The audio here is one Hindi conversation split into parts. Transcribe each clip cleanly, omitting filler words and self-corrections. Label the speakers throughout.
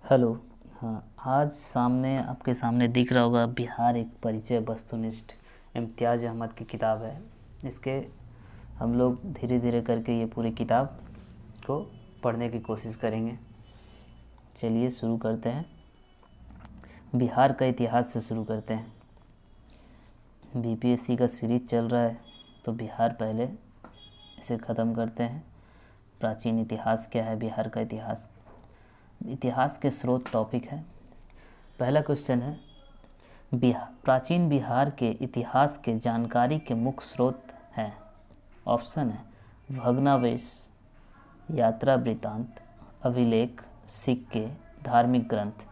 Speaker 1: हेलो। हाँ, आज आपके सामने दिख रहा होगा बिहार एक परिचय वस्तुनिष्ठ। इम्तियाज़ अहमद की किताब है। इसके हम लोग धीरे धीरे करके ये पूरी किताब को पढ़ने की कोशिश करेंगे। चलिए शुरू करते हैं। बिहार का इतिहास से शुरू करते हैं। बीपीएससी का सीरीज चल रहा है तो बिहार पहले इसे ख़त्म करते हैं। प्राचीन इतिहास क्या है, बिहार का इतिहास, इतिहास के स्रोत टॉपिक है। पहला क्वेश्चन है, प्राचीन बिहार के इतिहास के जानकारी के मुख्य स्रोत हैं। ऑप्शन है भग्नावशेष, यात्रा वृत्तांत, अभिलेख, सिक्के, धार्मिक ग्रंथ।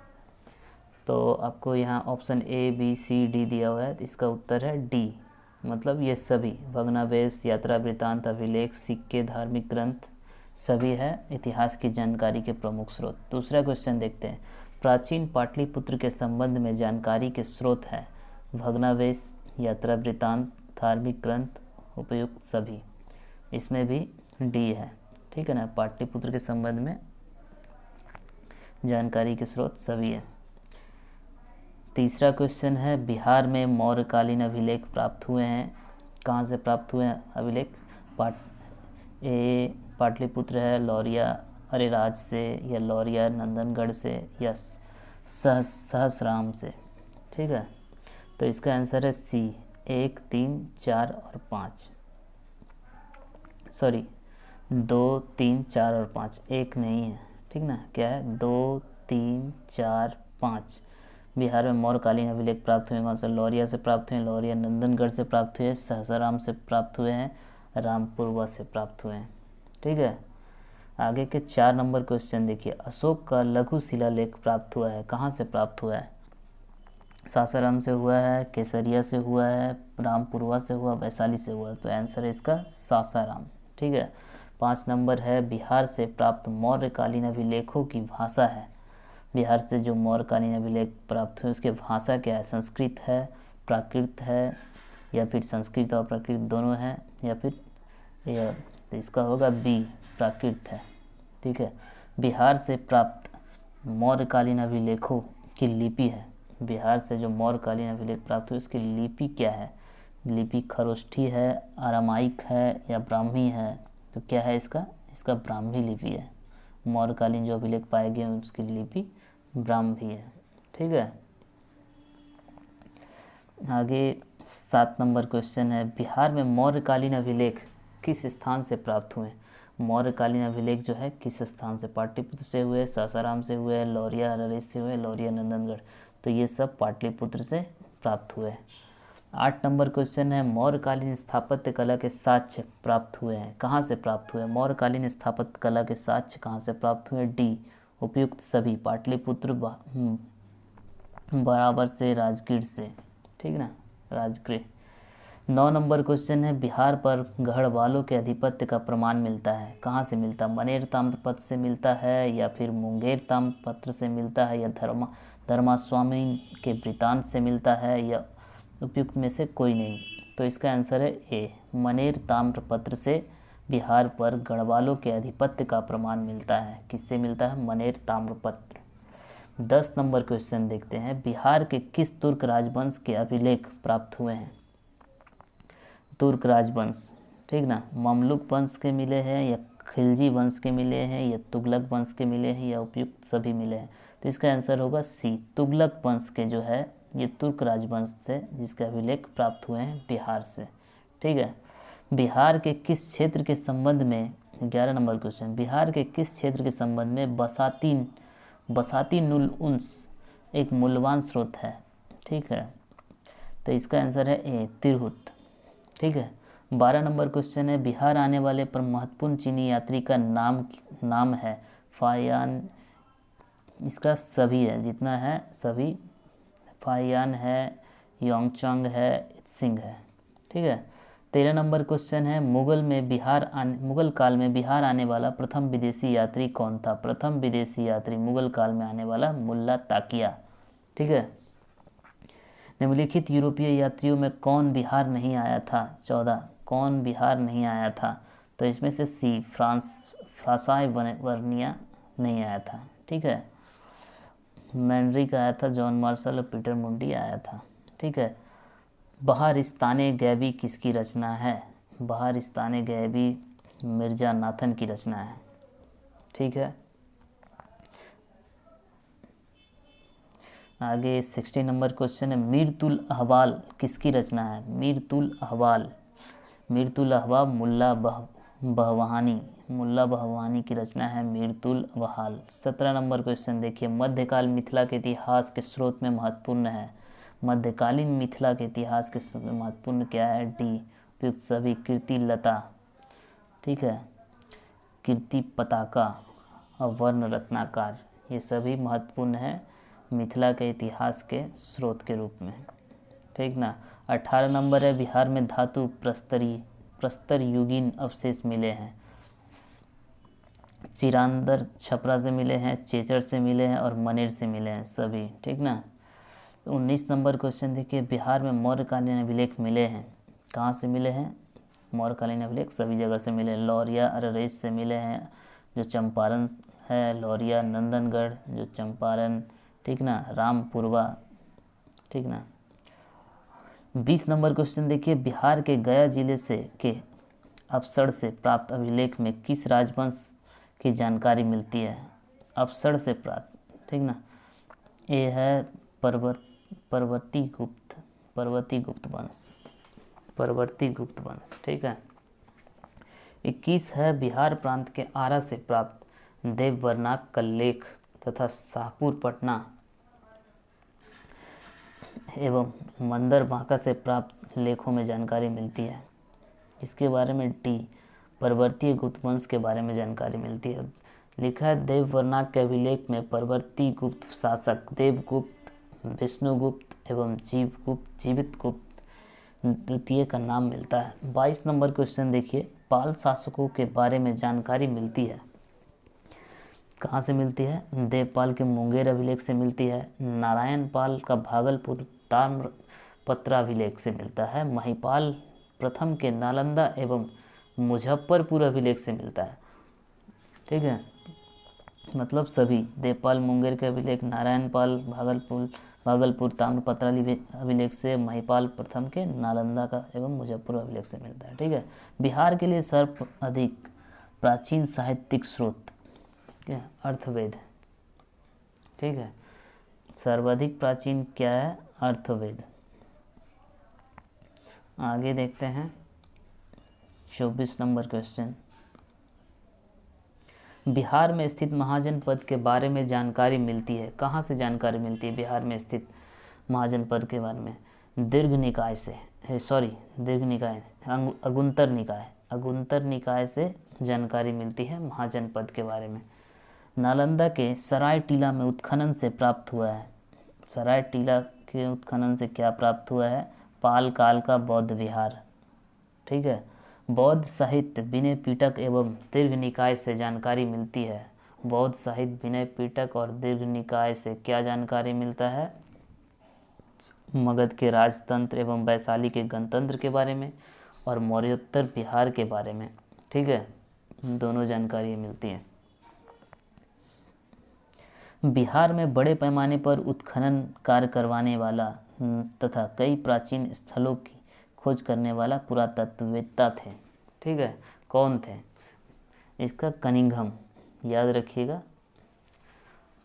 Speaker 1: तो आपको यहाँ option A B C D दिया हुआ है, इसका उत्तर है डी, मतलब ये सभी भग्नावशेष, यात्रा वृत्तांत, अभिलेख, सिक्के, धार्मिक ग्रंथ सभी है इतिहास की जानकारी के प्रमुख स्रोत। दूसरा क्वेश्चन देखते हैं, प्राचीन पाटलिपुत्र के संबंध में जानकारी के स्रोत हैं भग्नावशेष, यात्रा वृत्तांत, धार्मिक ग्रंथ, उपयुक्त सभी। इसमें भी डी है, ठीक है ना। पाटलिपुत्र के संबंध में जानकारी के स्रोत सभी है। तीसरा क्वेश्चन है, बिहार में मौर्यकालीन अभिलेख प्राप्त हुए हैं। कहाँ से प्राप्त हुए हैं अभिलेख? पाटलिपुत्र है, लौरिया अरेराज से, या लौरिया नंदनगढ़ से, या सहसराम से, ठीक है। तो इसका आंसर है सी, 1, 3, 4 और 5। सॉरी, 2, 3, 4 और 5, एक नहीं है, ठीक ना। क्या है? 2, 3, 4, 5। बिहार में मौर्यकालीन अभिलेख प्राप्त हुए कौन से? लौरिया से प्राप्त हुए, लौरिया नंदनगढ़ से प्राप्त हुए, सहसाराम से प्राप्त हुए हैं, रामपुरवा से प्राप्त हुए हैं, ठीक है। आगे के 4 नंबर क्वेश्चन देखिए, अशोक का लघु शिलालेख प्राप्त हुआ है, कहाँ से प्राप्त हुआ है? सासाराम से हुआ है, केसरिया से हुआ है, रामपुरवा से हुआ, वैशाली से हुआ। तो आंसर है इसका सासाराम, ठीक है। 5 नंबर है, बिहार से प्राप्त मौर्यकालीन अभिलेखों की भाषा है। बिहार से जो मौर्यकालीन अभिलेख प्राप्त हुए उसकी भाषा क्या है? संस्कृत है, प्राकृत है, या फिर संस्कृत और प्राकृत दोनों है, या फिर तो इसका होगा बी, प्राकृत है, ठीक है। बिहार से प्राप्त मौर्यकालीन अभिलेखों की लिपि है। बिहार से जो मौर्यकालीन अभिलेख प्राप्त हुए उसकी लिपि क्या है? लिपि खरोष्ठी है, अरामाइक है, या ब्राह्मी है? तो क्या है इसका ब्राह्मी लिपि है। मौर्यकालीन जो अभिलेख पाए गए उसकी लिपि ब्राह्मी है, ठीक है। आगे 7 नंबर क्वेश्चन है, बिहार में मौर्यकालीन अभिलेख किस स्थान से प्राप्त हुए? मौर्यकालीन अभिलेख जो है किस स्थान से? पाटलिपुत्र से हुए, सासाराम से हुए, लौरिया अररिया से हुए, लौरिया नंदनगढ़। तो ये सब पाटलिपुत्र से प्राप्त हुए। 8 नंबर क्वेश्चन है, मौर्यकालीन स्थापत्य कला के साक्ष्य प्राप्त हुए हैं, कहाँ से प्राप्त हुए? मौर्यकालीन स्थापत्य कला के साक्ष्य कहाँ से प्राप्त हुए? डी, उपयुक्त सभी, पाटलिपुत्र बराबर से, राजगीर से, ठीक ना, राजगृह। 9 नंबर क्वेश्चन है, बिहार पर गढ़वालों के आधिपत्य का प्रमाण मिलता है, कहाँ से मिलता है? मनेर ताम्रपत्र से मिलता है, या फिर मुंगेर ताम्रपत्र से मिलता है, या धर्मास्वामी के वृत्तांत से मिलता है, या उपयुक्त में से कोई नहीं? तो इसका आंसर है ए, मनेर ताम्रपत्र से बिहार पर गढ़वालों के आधिपत्य का प्रमाण मिलता है। किससे मिलता है? मनेर ताम्रपत्र। 10 नंबर क्वेश्चन देखते हैं, बिहार के किस तुर्क राजवंश के अभिलेख प्राप्त हुए हैं? तुर्क राजवंश, ठीक ना। ममलुक वंश के मिले हैं, या खिलजी वंश के मिले हैं, या तुगलक वंश के मिले हैं, या उपयुक्त सभी मिले हैं? तो इसका आंसर होगा सी, तुगलक वंश के जो है ये तुर्क राजवंश थे जिसके अभिलेख प्राप्त हुए हैं बिहार से, ठीक है। बिहार के किस क्षेत्र के संबंध में, 11 नंबर क्वेश्चन, बिहार के किस क्षेत्र के संबंध में बसाती नुल उन्स एक मूल्यवान स्रोत है, ठीक है। तो इसका आंसर है ए, तिरहुत, ठीक है। 12 नंबर क्वेश्चन है, बिहार आने वाले पर महत्वपूर्ण चीनी यात्री का नाम है फायान। इसका सभी है, जितना है सभी, फायान है, योंगचांग है, इत्सिंग है, ठीक है। 13 नंबर क्वेश्चन है, मुगल काल में बिहार आने वाला प्रथम विदेशी यात्री कौन था? प्रथम विदेशी यात्री मुगल काल में आने वाला मुल्ला ताकिया, ठीक है। निम्नलिखित यूरोपीय यात्रियों में कौन बिहार नहीं आया था? 14, कौन बिहार नहीं आया था? तो इसमें से सी, फ्रांसाई वर्निया नहीं आया था, ठीक है। मैनरिक आया था, जॉन मार्शल और पीटर मुंडी आया था। ठीक है। बहारिस्ताने गैबी किसकी रचना है? बहारिस्ताने गैबी मिर्जा नाथन की रचना है। ठीक है। आगे 60 नंबर क्वेश्चन है, मीरतुल अहवाल किसकी रचना है? मीरतुल अहवाल, मीरतुल अहवाल मुल्ला बहवानी की रचना है मीरतुल अहवाल। 17 नंबर क्वेश्चन देखिए, मध्यकाल मिथिला के इतिहास के स्रोत में महत्वपूर्ण है। मध्यकालीन मिथिला के इतिहास के स्रोत में महत्वपूर्ण क्या है? डी उपयुक्त सभी। कीर्ति लता, ठीक है, कीर्ति पताका और वर्ण रत्नाकार, ये सभी महत्वपूर्ण है मिथिला के इतिहास के स्रोत के रूप में। ठीक ना। 18 नंबर है, बिहार में धातु प्रस्तर युगीन अवशेष मिले हैं। चिरांदर छपरा से मिले हैं, चेचर से मिले हैं और मनेर से मिले हैं सभी। ठीक ना। 19 नंबर क्वेश्चन देखिए, बिहार में मौर्यकालीन अभिलेख मिले हैं। कहाँ से मिले हैं? मौर्यकालीन अभिलेख सभी जगह से मिले। लौरिया अररेज से मिले हैं जो चंपारण है, लौरिया नंदनगढ़ जो चंपारण, ठीक ना, रामपुरवा, ठीक ना। 20 नंबर क्वेश्चन देखिए, बिहार के गया जिले से के अवसर से प्राप्त अभिलेख में किस राजवंश की जानकारी मिलती है? अवसर से प्राप्त, ठीक ना, ये है परवर्ती गुप्त वंश। ठीक है। 21 है, बिहार प्रांत के आरा से प्राप्त देवबरनाक का लेख तथा शाहपुर पटना एवं मंदर बांका से प्राप्त लेखों में जानकारी मिलती है। इसके बारे में डी परवर्ती गुप्त वंश के बारे में जानकारी मिलती है। लिखा है, देवबरनाक के अभिलेख में परवर्ती गुप्त शासक देवगुप्त, विष्णुगुप्त एवं जीवित गुप्त द्वितीय का नाम मिलता है। 22 नंबर क्वेश्चन देखिए, पाल शासकों के बारे में जानकारी मिलती है। कहाँ से मिलती है? देवपाल के मुंगेर अभिलेख से मिलती है। नारायण पाल का भागलपुर ताम्रपत्र अभिलेख से मिलता है। महिपाल प्रथम के नालंदा एवं मुजफ्फरपुर अभिलेख से मिलता है। ठीक है, मतलब सभी देवपाल मुंगेर के अभिलेख, नारायण पाल भागलपुर ताम्रपत्र अभिलेख से, महिपाल प्रथम के नालंदा का एवं मुजफ्फरपुर अभिलेख से मिलता है। ठीक है। बिहार के लिए सर्वाधिक प्राचीन साहित्यिक स्रोत क्या? अर्थवेद। ठीक है, सर्वाधिक प्राचीन क्या है? अर्थवेद। आगे देखते हैं 24 नंबर क्वेश्चन, बिहार में स्थित महाजनपद के बारे में जानकारी मिलती है। कहाँ से जानकारी मिलती है बिहार में स्थित महाजनपद के बारे में? दीर्घ निकाय से, अगुंतर निकाय से जानकारी मिलती है महाजनपद के बारे में। नालंदा के सराय टीला में उत्खनन से प्राप्त हुआ है। सराय टीला के उत्खनन से क्या प्राप्त हुआ है? पाल काल का बौद्ध विहार। ठीक है। बौद्ध साहित्य विनय पिटक एवं दीर्घ निकाय से जानकारी मिलती है। बौद्ध साहित्य विनय पिटक और दीर्घ निकाय से क्या जानकारी मिलता है? मगध के राजतंत्र एवं वैशाली के गणतंत्र के बारे में और मौर्योत्तर बिहार के बारे में। ठीक है, दोनों जानकारी मिलती है। बिहार में बड़े पैमाने पर उत्खनन कार्य करवाने वाला तथा कई प्राचीन स्थलों की खोज करने वाला पुरातत्ववेत्ता थे। ठीक है, कौन थे? इसका कनिंघम, याद रखिएगा,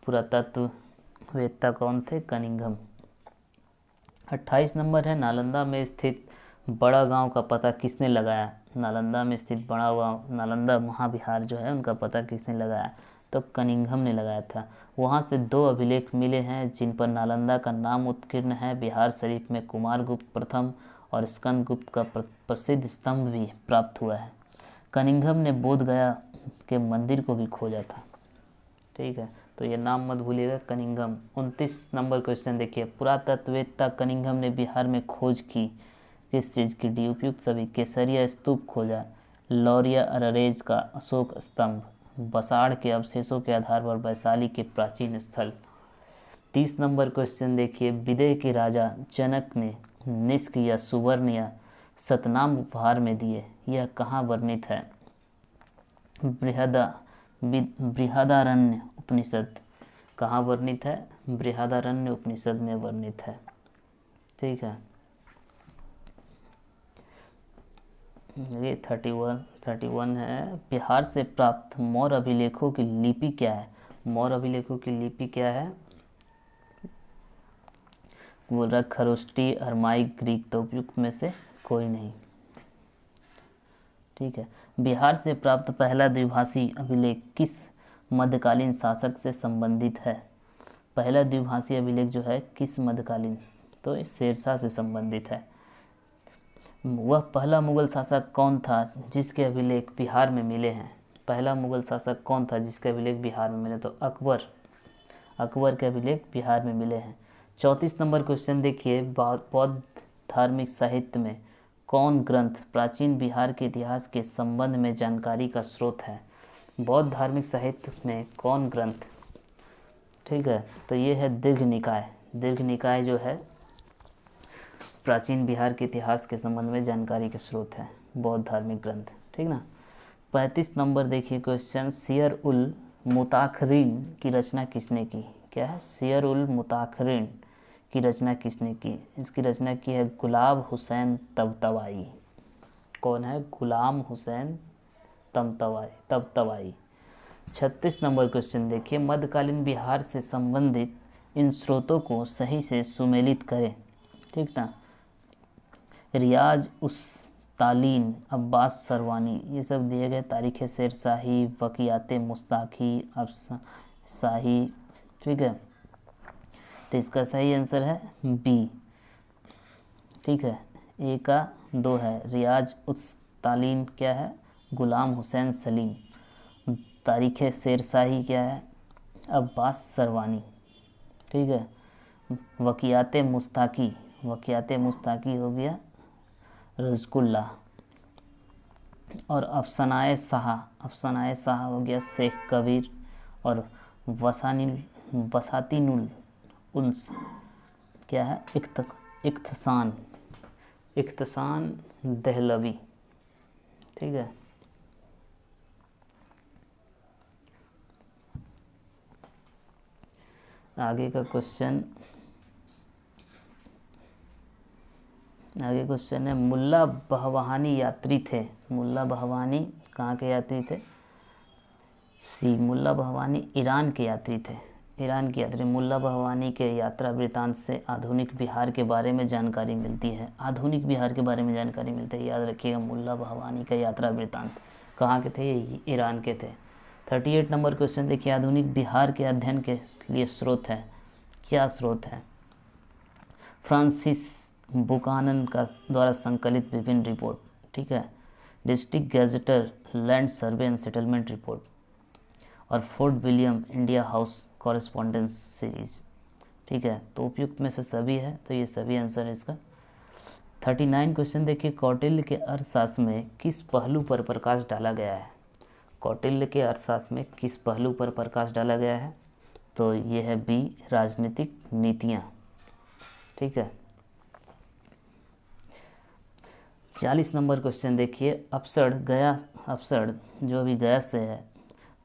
Speaker 1: पुरातत्ववेत्ता कौन थे? कनिंघम। 28 नंबर है, नालंदा में स्थित बड़ा गांव का पता किसने लगाया? नालंदा में स्थित बड़ा गांव, नालंदा महाविहार जो है, उनका पता किसने लगाया? तो कनिंघम ने लगाया था। वहाँ से 2 अभिलेख मिले हैं जिन पर नालंदा का नाम उत्कीर्ण है। बिहार शरीफ में कुमारगुप्त प्रथम और स्कंदगुप्त का प्रसिद्ध स्तंभ भी प्राप्त हुआ है। कनिंघम ने बोध गया के मंदिर को भी खोजा था। ठीक है, तो ये नाम मत भूलिएगा, कनिंघम। 29 नंबर क्वेश्चन देखिए, पुरातत्ववेत्ता कनिंघम ने बिहार में खोज की किस चीज़ की? डी उपयुक्त सभी। केसरिया स्तूप खोजा, लौरिया अररेज का अशोक स्तंभ, बसाड़ के अवशेषों के आधार पर वैशाली के प्राचीन स्थल। 30 नंबर क्वेश्चन देखिए, विदेह के राजा जनक ने निष्क या सुवर्ण या सतनाम उपहार में दिए, यह कहाँ वर्णित है? बृहदारण्य उपनिषद कहाँ वर्णित है? बृहदारण्य उपनिषद में वर्णित है। ठीक है, ये 31 है। बिहार से प्राप्त मौर्य अभिलेखों की लिपि क्या है? मौर्य अभिलेखों की लिपि क्या है? बोल रहा खरोष्टी, अरमाइक, ग्रीक। तो उपयुक्त में से कोई नहीं। ठीक है, बिहार से प्राप्त पहला द्विभाषी अभिलेख किस मध्यकालीन शासक से संबंधित है? पहला द्विभाषी अभिलेख जो है किस मध्यकालीन? तो ये शेरशाह से संबंधित है। वह पहला मुगल शासक कौन था जिसके अभिलेख बिहार में मिले हैं? पहला मुगल शासक कौन था जिसके अभिलेख बिहार में मिले? तो अकबर। अकबर के अभिलेख बिहार में मिले हैं। 34 नंबर क्वेश्चन देखिए, बौद्ध धार्मिक साहित्य में कौन ग्रंथ प्राचीन बिहार के इतिहास के संबंध में जानकारी का स्रोत है? बौद्ध धार्मिक साहित्य में कौन ग्रंथ? ठीक है, तो ये है दीर्घ निकाय। दीर्घ निकाय जो है प्राचीन बिहार के इतिहास के संबंध में जानकारी के स्रोत है, बौद्ध धार्मिक ग्रंथ। ठीक ना। 35 नंबर देखिए क्वेश्चन, सियर उल मुताखरीन की रचना किसने की? क्या है? सियर उल मुताखरीन की रचना किसने की? इसकी रचना की है गुलाम हुसैन तबतबाई। कौन है? गुलाम हुसैन तबतबाई। 36 नंबर क्वेश्चन देखिए, मध्यकालीन बिहार से संबंधित इन स्रोतों को सही से सुमेलित करें। ठीक ना। रियाज उस तालीन, अब्बास सरवानी, ये सब दिए गए। तारीख़ शेरशाही, वक़ियात मुस्ताकी, शाही। ठीक है, तो इसका सही आंसर है बी। ठीक है, ए का 2 है। रियाज उस तालीन क्या है? गुलाम हुसैन सलीम। तारीख़ शेरशाही क्या है? अब्बास सरवानी। ठीक है, वक़ियात मुस्ताकी, वक़ियात मुस्ताकी हो गया रज़कुल्ला। और अफसानाए शाह हो गया शेख कबीर। और बसातीनुल उन्स क्या है? इख्तसान दहलवी। ठीक है, आगे क्वेश्चन है, मुल्ला बहवानी यात्री थे। मुल्ला बहवानी कहाँ के यात्री थे? सी, मुल्ला बहवानी ईरान के यात्री थे। ईरान के यात्री। मुल्ला बहवानी के यात्रा वृतांत से आधुनिक बिहार के बारे में जानकारी मिलती है। आधुनिक बिहार के बारे में जानकारी मिलती है, याद रखिएगा। मुल्ला बहवानी का यात्रा वृतांत कहाँ के थे? ये ईरान के थे। 38 नंबर क्वेश्चन देखिए, आधुनिक बिहार के अध्ययन के लिए स्रोत है। क्या स्रोत है? फ्रांसिस बुकानन का द्वारा संकलित विभिन्न रिपोर्ट। ठीक है, district gazetteer, land survey and settlement report, और Fort William India House correspondence series. ठीक है, तो उपयुक्त में से सभी है, तो ये सभी आंसर है इसका। 39 क्वेश्चन देखिए, कौटिल्य के अर्थशास्त्र में किस पहलू पर प्रकाश डाला गया है? कौटिल्य के अर्थशास्त्र में किस पहलू पर प्रकाश डाला गया है? तो ये है बी, राजनीतिक नीतियाँ। ठीक है, 40 नंबर क्वेश्चन देखिए, अपसड़ जो अभी गया से है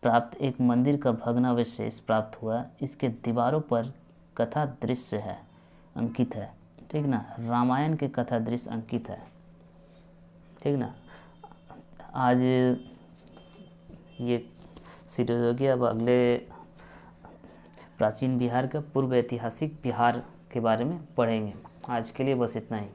Speaker 1: प्राप्त एक मंदिर का भग्नावशेष प्राप्त हुआ। इसके दीवारों पर कथा दृश्य है, अंकित है। ठीक ना, रामायण के कथा दृश्य अंकित है। ठीक ना। आज ये सीरीज होगी, अब अगले प्राचीन बिहार का पूर्व ऐतिहासिक बिहार के बारे में पढ़ेंगे। आज के लिए बस इतना ही।